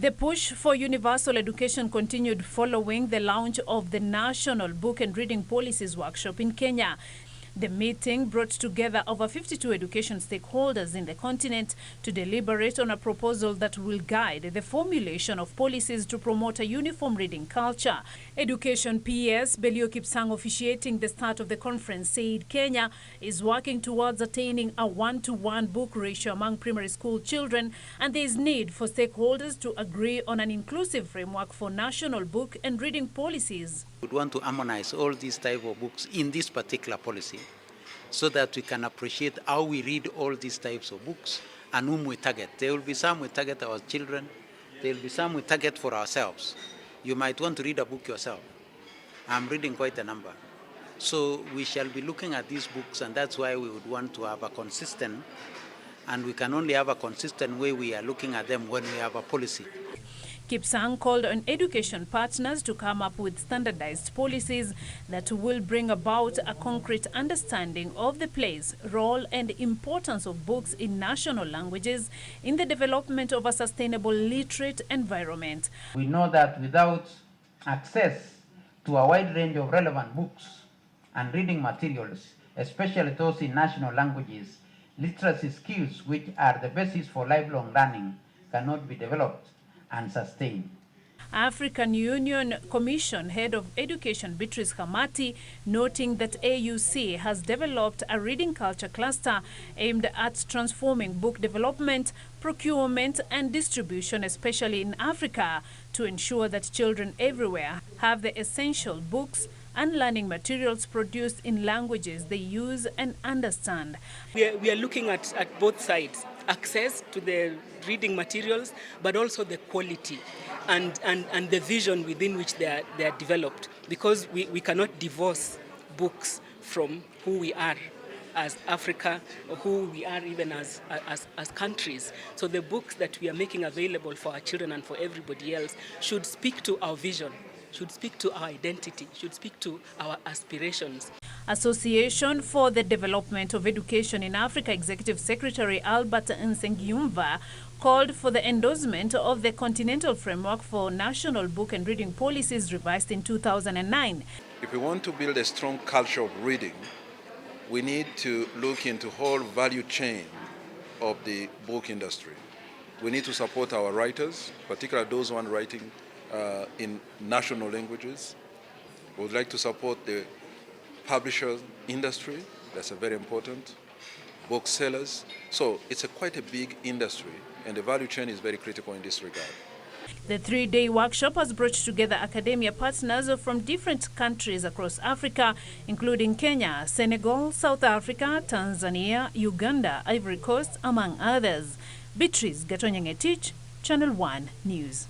The push for universal education continued following the launch of the National Book and Reading Policies Workshop in Kenya. The meeting brought together over 52 education stakeholders in the continent to deliberate on a proposal that will guide the formulation of policies to promote a uniform reading culture. Education PS Belio Kipsang, officiating the start of the conference, said Kenya is working towards attaining a 1-to-1 book ratio among primary school children, and there is need for stakeholders to agree on an inclusive framework for national book and reading policies. We want to harmonize all these type of books in this particular policy so that we can appreciate how we read all these types of books and whom we target. There will be some we target our children, there will be some we target for ourselves. You might want to read a book yourself. I'm reading quite a number. So we shall be looking at these books, and that's why we would want to have a consistent, and we can only have a consistent way we are looking at them when we have a policy. Kipsang called on education partners to come up with standardized policies that will bring about a concrete understanding of the place, role, and importance of books in national languages in the development of a sustainable literate environment. We know that without access to a wide range of relevant books and reading materials, especially those in national languages, literacy skills, which are the basis for lifelong learning, cannot be developed and sustained. African Union Commission Head of Education Beatrice Hamati noting that AUC has developed a reading culture cluster aimed at transforming book development, procurement and distribution, especially in Africa, to ensure that children everywhere have the essential books and learning materials produced in languages they use and understand. We are looking at both sides, access to the reading materials, but also the quality and the vision within which they are developed, because we cannot divorce books from who we are as Africa, or who we are even as countries. So the books that we are making available for our children and for everybody else should speak to our vision, should speak to our identity, should speak to our aspirations. Association for the Development of Education in Africa Executive Secretary Albert Nsengiumva called for the endorsement of the Continental Framework for National Book and Reading Policies revised in 2009. If we want to build a strong culture of reading, we need to look into whole value chain of the book industry. We need to support our writers, particularly those who are writing in national languages. We would like to support the publisher industry, that's a very important, booksellers. So it's quite a big industry, and the value chain is very critical in this regard. The three-day workshop has brought together academia partners from different countries across Africa, including Kenya, Senegal, South Africa, Tanzania, Uganda, Ivory Coast, among others. Beatrice Gatonyangetich, Channel 1 News.